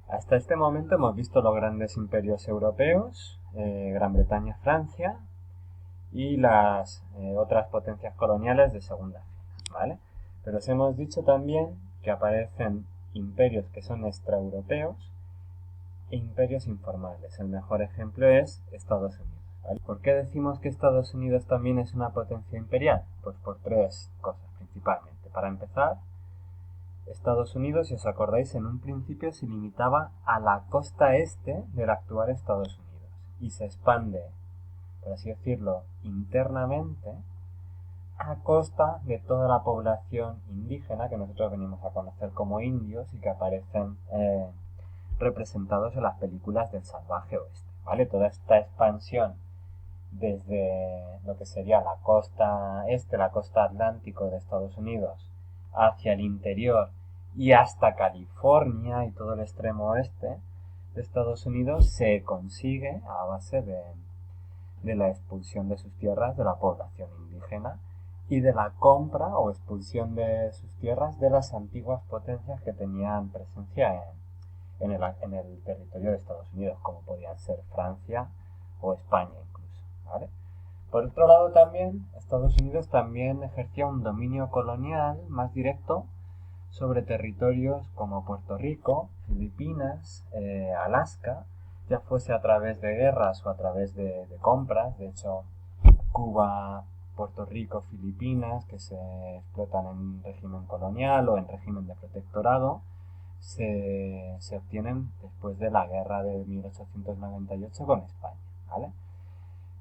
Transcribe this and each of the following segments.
Hasta este momento hemos visto los grandes imperios europeos, Gran Bretaña, Francia y las otras potencias coloniales de segunda fila, ¿vale? Pero os hemos dicho también que aparecen imperios que son extraeuropeos e imperios informales. El mejor ejemplo es Estados Unidos, ¿vale? ¿Por qué decimos que Estados Unidos también es una potencia imperial? Pues por tres cosas principalmente. Para empezar, Estados Unidos, si os acordáis, en un principio se limitaba a la costa este del actual Estados Unidos y se expande, por así decirlo, internamente a costa de toda la población indígena que nosotros venimos a conocer como indios y que aparecen representados en las películas del salvaje oeste, ¿vale? Toda esta expansión desde lo que sería la costa este, la costa atlántico de Estados Unidos, hacia el interior y hasta California y todo el extremo oeste de Estados Unidos se consigue a base de la expulsión de sus tierras de la población indígena y de la compra o expulsión de sus tierras de las antiguas potencias que tenían presencia en el territorio de Estados Unidos, como podían ser Francia o España incluso, ¿vale? Por otro lado también, Estados Unidos también ejercía un dominio colonial más directo sobre territorios como Puerto Rico, Filipinas, Alaska, ya fuese a través de guerras o a través de compras. De hecho, Cuba, Puerto Rico, Filipinas, que se explotan en régimen colonial o en régimen de protectorado, se obtienen después de la guerra de 1898 con España, ¿vale?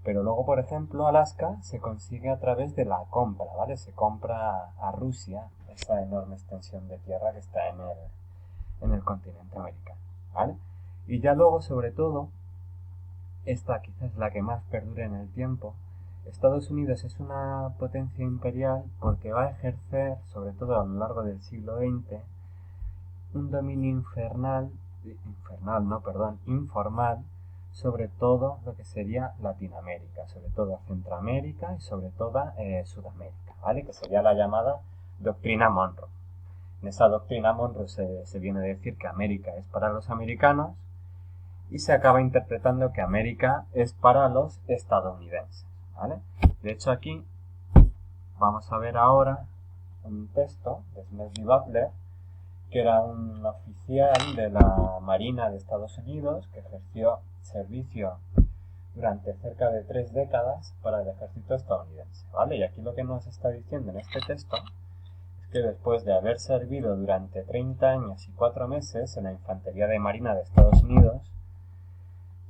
Pero luego, por ejemplo, Alaska se consigue a través de la compra, ¿vale? Se compra a Rusia esa enorme extensión de tierra que está en el continente americano, ¿vale? Y ya luego, sobre todo, esta quizás es la que más perdura en el tiempo. Estados Unidos es una potencia imperial porque va a ejercer, sobre todo a lo largo del siglo XX, un dominio informal sobre todo lo que sería Latinoamérica, sobre todo Centroamérica y sobre todo Sudamérica, ¿vale? Que sería la llamada doctrina Monroe. En esa doctrina Monroe se viene a decir que América es para los americanos y se acaba interpretando que América es para los estadounidenses, ¿vale? De hecho, aquí vamos a ver ahora un texto de Smedley Butler, que era un oficial de la Marina de Estados Unidos que ejerció servicio durante cerca de 3 décadas para el ejército estadounidense, ¿vale? Y aquí lo que nos está diciendo en este texto es que después de haber servido durante 30 años y 4 meses en la Infantería de Marina de Estados Unidos,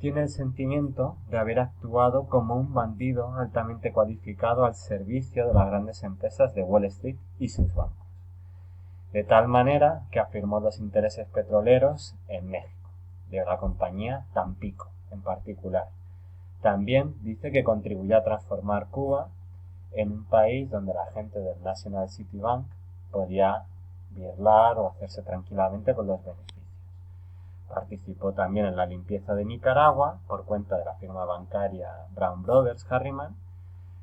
tiene el sentimiento de haber actuado como un bandido altamente cualificado al servicio de las grandes empresas de Wall Street y sus bancos, de tal manera que afirmó los intereses petroleros en México, de la compañía Tampico en particular. También dice que contribuyó a transformar Cuba en un país donde la gente del National City Bank podía birlar o hacerse tranquilamente con los beneficios. Participó también en la limpieza de Nicaragua por cuenta de la firma bancaria Brown Brothers Harriman.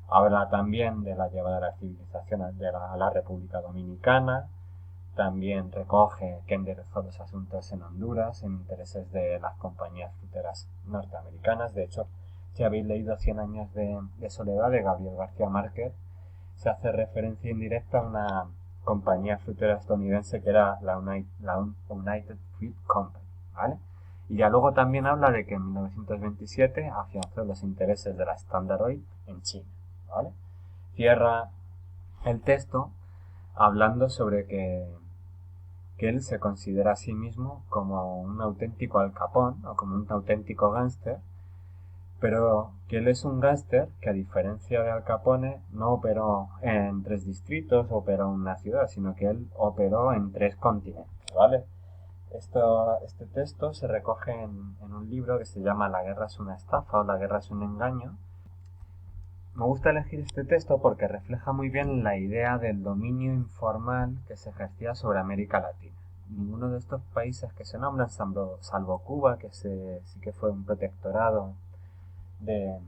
Habla también de la llevada de la civilización a la República Dominicana. También recoge que enderezó los asuntos en Honduras en intereses de las compañías fruteras norteamericanas. De hecho, si habéis leído 100 años de soledad de Gabriel García Márquez, se hace referencia indirecta a una compañía frutera estadounidense que era la United Fruit Company, ¿vale? Y ya luego también habla de que en 1927 afianzó los intereses de la Standard Oil en China, ¿vale? Cierra el texto hablando sobre que él se considera a sí mismo como un auténtico Al Capone o como un auténtico gángster, pero que él es un gángster que, a diferencia de Al Capone, no operó en 3 distritos, operó en una ciudad, sino que él operó en 3 continentes, ¿vale? Este texto se recoge en un libro que se llama La guerra es una estafa o La guerra es un engaño. Me gusta elegir este texto porque refleja muy bien la idea del dominio informal que se ejercía sobre América Latina. Ninguno de estos países que se nombran, salvo Cuba, que sí que fue un protectorado de,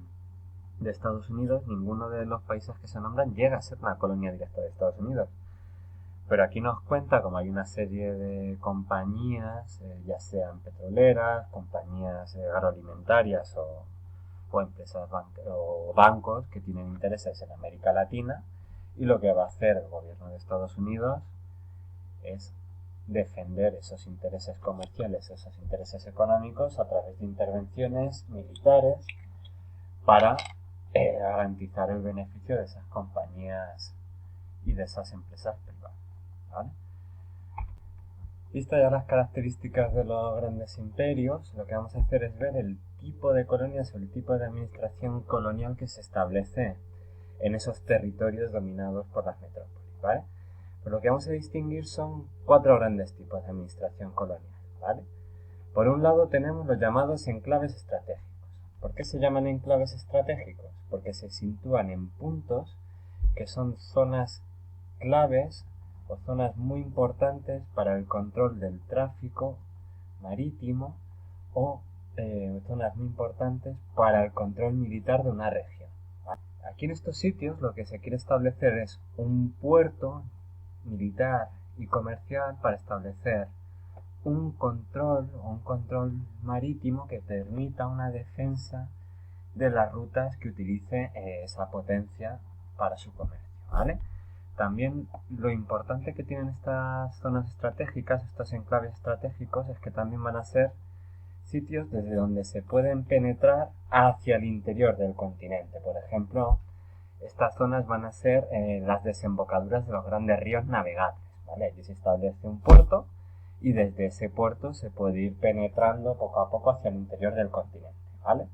de Estados Unidos, ninguno de los países que se nombran llega a ser una colonia directa de Estados Unidos. Pero aquí nos cuenta como hay una serie de compañías, ya sean petroleras, compañías agroalimentarias o empresas o bancos que tienen intereses en América Latina, y lo que va a hacer el gobierno de Estados Unidos es defender esos intereses comerciales, esos intereses económicos a través de intervenciones militares para garantizar el beneficio de esas compañías y de esas empresas privadas, ¿vale? Vistas ya las características de los grandes imperios, lo que vamos a hacer es ver el tipo de colonias o el tipo de administración colonial que se establece en esos territorios dominados por las metrópolis, ¿vale? Pero lo que vamos a distinguir son 4 grandes tipos de administración colonial, ¿vale? Por un lado tenemos los llamados enclaves estratégicos. ¿Por qué se llaman enclaves estratégicos? Porque se sitúan en puntos que son zonas claves o zonas muy importantes para el control del tráfico marítimo o zonas muy importantes para el control militar de una región. Aquí en estos sitios lo que se quiere establecer es un puerto militar y comercial para establecer un control marítimo que permita una defensa de las rutas que utilice esa potencia para su comercio, ¿vale? También lo importante que tienen estas zonas estratégicas, estos enclaves estratégicos, es que también van a ser sitios desde donde se pueden penetrar hacia el interior del continente. Por ejemplo, estas zonas van a ser las desembocaduras de los grandes ríos navegables, ¿vale? Allí se establece un puerto y desde ese puerto se puede ir penetrando poco a poco hacia el interior del continente, ¿vale?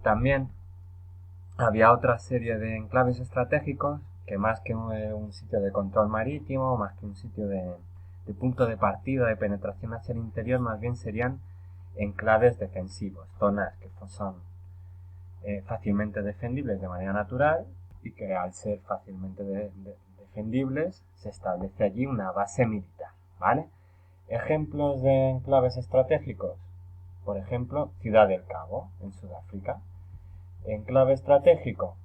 También había otra serie de enclaves estratégicos que más que un sitio de control marítimo, más que un sitio de punto de partida, de penetración hacia el interior, más bien serían enclaves defensivos, zonas que son fácilmente defendibles de manera natural y que al ser fácilmente defendibles se establece allí una base militar, ¿vale? Ejemplos de enclaves estratégicos, por ejemplo, Ciudad del Cabo, en Sudáfrica. Enclave estratégico,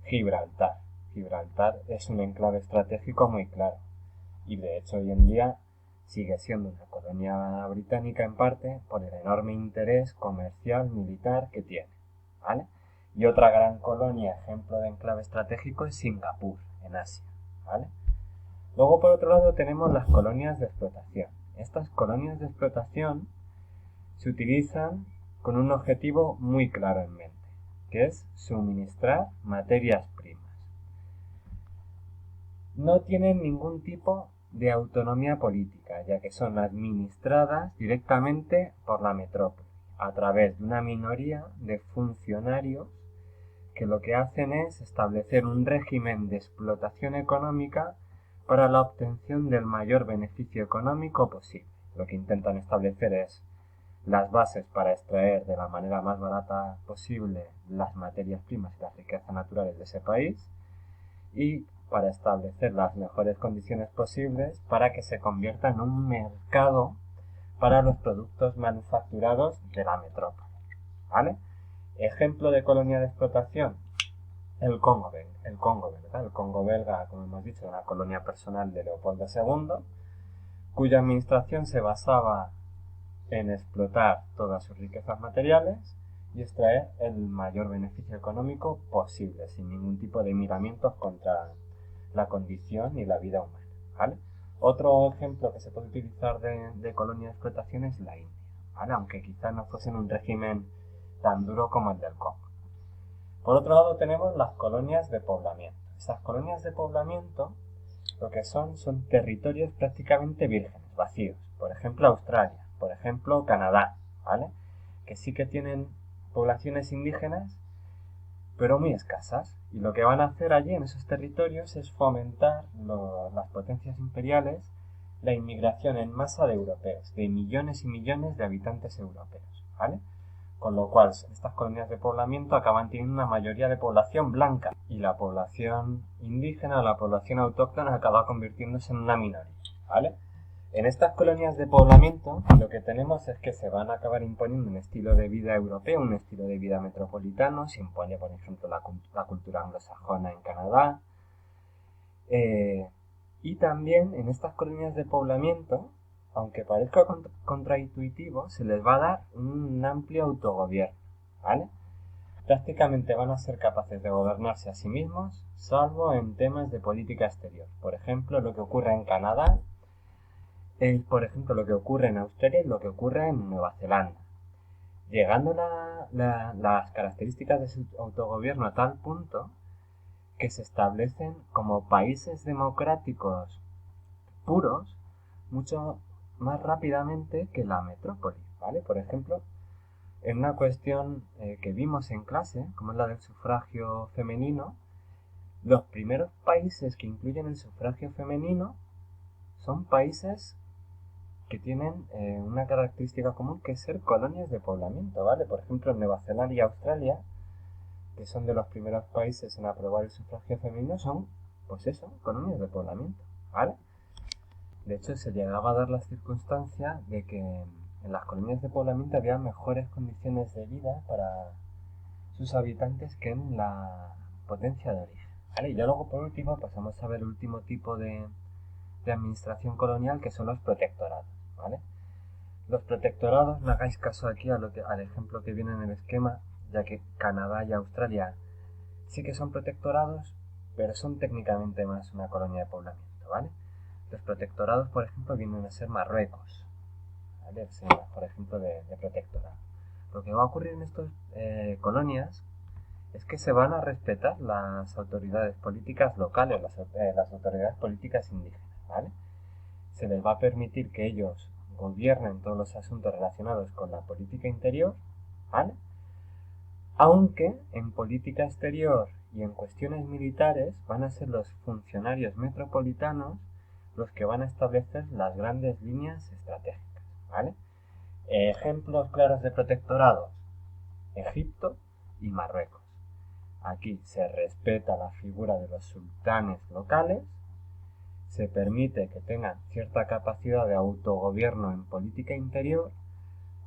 Gibraltar. Gibraltar es un enclave estratégico muy claro y de hecho hoy en día sigue siendo una colonia británica en parte por el enorme interés comercial militar que tiene, ¿vale? Y otra gran colonia, ejemplo de enclave estratégico, es Singapur, en Asia, ¿vale? Luego por otro lado tenemos las colonias de explotación. Estas colonias de explotación se utilizan con un objetivo muy claro en mente, que es suministrar materias primas. No tienen ningún tipo de autonomía política, ya que son administradas directamente por la metrópoli, a través de una minoría de funcionarios que lo que hacen es establecer un régimen de explotación económica para la obtención del mayor beneficio económico posible. Lo que intentan establecer es las bases para extraer de la manera más barata posible las materias primas y las riquezas naturales de ese país y para establecer las mejores condiciones posibles para que se convierta en un mercado para los productos manufacturados de la metrópoli, ¿vale? Ejemplo de colonia de explotación, el Congo belga. El Congo belga, como hemos dicho, era una colonia personal de Leopoldo II, cuya administración se basaba en explotar todas sus riquezas materiales y extraer el mayor beneficio económico posible, sin ningún tipo de miramientos contra la condición y la vida humana, ¿vale? Otro ejemplo que se puede utilizar de colonia de explotación es la India, ¿vale? Aunque quizás no fuesen un régimen tan duro como el del Congo. Por otro lado tenemos las colonias de poblamiento. Esas colonias de poblamiento lo que son territorios prácticamente vírgenes, vacíos. Por ejemplo, Australia, por ejemplo, Canadá, ¿vale? Que sí que tienen poblaciones indígenas, pero muy escasas. Y lo que van a hacer allí en esos territorios es fomentar las potencias imperiales la inmigración en masa de europeos, de millones y millones de habitantes europeos, ¿vale? Con lo cual, estas colonias de poblamiento acaban teniendo una mayoría de población blanca y la población indígena o la población autóctona acaba convirtiéndose en una minoría, ¿vale? En estas colonias de poblamiento lo que tenemos es que se van a acabar imponiendo un estilo de vida europeo, un estilo de vida metropolitano. Se impone, por ejemplo, la cultura anglosajona en Canadá. Y también en estas colonias de poblamiento, aunque parezca contraintuitivo, se les va a dar un amplio autogobierno, ¿vale? Prácticamente van a ser capaces de gobernarse a sí mismos, salvo en temas de política exterior. Por ejemplo, lo que ocurre en Canadá, por ejemplo, lo que ocurre en Australia y lo que ocurre en Nueva Zelanda. Llegando las características de su autogobierno a tal punto que se establecen como países democráticos puros mucho más rápidamente que la metrópoli, ¿vale? Por ejemplo, en una cuestión que vimos en clase, como es la del sufragio femenino, los primeros países que incluyen el sufragio femenino son países que tienen una característica común, que es ser colonias de poblamiento, ¿vale? Por ejemplo, en Nueva Zelanda y Australia, que son de los primeros países en aprobar el sufragio femenino, son, pues eso, colonias de poblamiento, ¿vale? De hecho, se llegaba a dar la circunstancia de que en las colonias de poblamiento había mejores condiciones de vida para sus habitantes que en la potencia de origen, ¿vale? Y ya luego, por último, pasamos a ver el último tipo de administración colonial, que son los protectorados, ¿vale? Los protectorados, no hagáis caso aquí al ejemplo que viene en el esquema, ya que Canadá y Australia sí que son protectorados, pero son técnicamente más una colonia de poblamiento, ¿vale? Los protectorados, por ejemplo, vienen a ser Marruecos, ¿vale? Es el mejor ejemplo de protectorado. Lo que va a ocurrir en estas colonias es que se van a respetar las autoridades políticas locales, las autoridades políticas indígenas, ¿vale? Se les va a permitir que ellos gobiernen todos los asuntos relacionados con la política interior, ¿vale? Aunque en política exterior y en cuestiones militares van a ser los funcionarios metropolitanos los que van a establecer las grandes líneas estratégicas, ¿vale? Ejemplos claros de protectorados: Egipto y Marruecos. Aquí se respeta la figura de los sultanes locales, se permite que tengan cierta capacidad de autogobierno en política interior,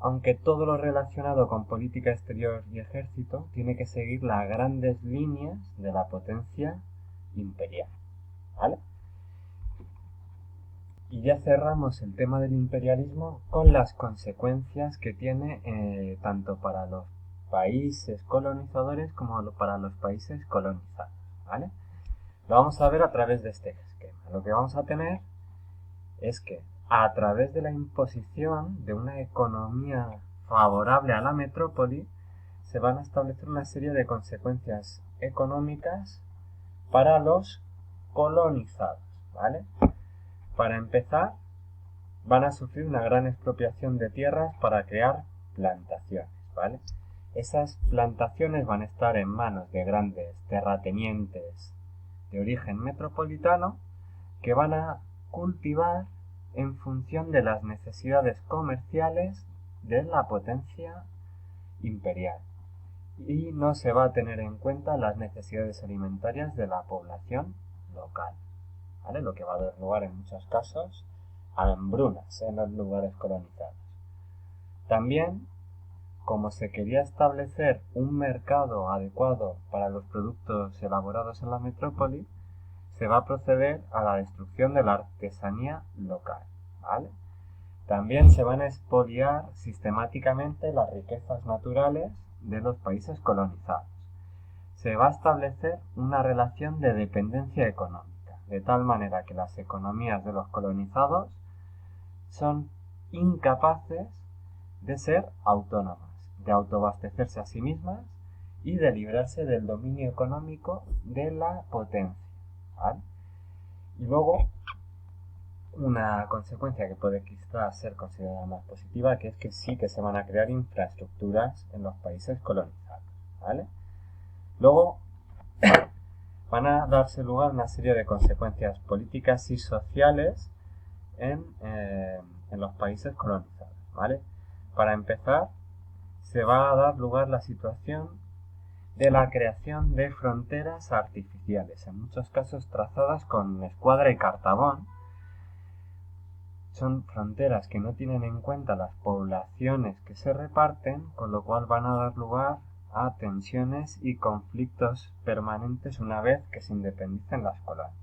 aunque todo lo relacionado con política exterior y ejército tiene que seguir las grandes líneas de la potencia imperial, ¿vale? Y ya cerramos el tema del imperialismo con las consecuencias que tiene tanto para los países colonizadores como para los países colonizados, ¿vale? Lo vamos a ver a través de este esquema. Lo que vamos a tener es que a través de la imposición de una economía favorable a la metrópoli se van a establecer una serie de consecuencias económicas para los colonizados, ¿vale? Para empezar, van a sufrir una gran expropiación de tierras para crear plantaciones, ¿vale? Esas plantaciones van a estar en manos de grandes terratenientes de origen metropolitano que van a cultivar en función de las necesidades comerciales de la potencia imperial, y no se va a tener en cuenta las necesidades alimentarias de la población local, ¿vale? Lo que va a dar lugar en muchos casos a hambrunas en los lugares colonizados. También, como se quería establecer un mercado adecuado para los productos elaborados en la metrópoli, se va a proceder a la destrucción de la artesanía local, ¿vale? También se van a expoliar sistemáticamente las riquezas naturales de los países colonizados. Se va a establecer una relación de dependencia económica, de tal manera que las economías de los colonizados son incapaces de ser autónomas, de autoabastecerse a sí mismas y de librarse del dominio económico de la potencia, ¿vale? Y luego, una consecuencia que puede quizás ser considerada más positiva, que es que sí que se van a crear infraestructuras en los países colonizados, ¿vale? Luego van a darse lugar una serie de consecuencias políticas y sociales en los países colonizados, ¿vale? Para empezar, se va a dar lugar la situación de la creación de fronteras artificiales, en muchos casos trazadas con escuadra y cartabón. Son fronteras que no tienen en cuenta las poblaciones que se reparten, con lo cual van a dar lugar a tensiones y conflictos permanentes una vez que se independicen las colonias,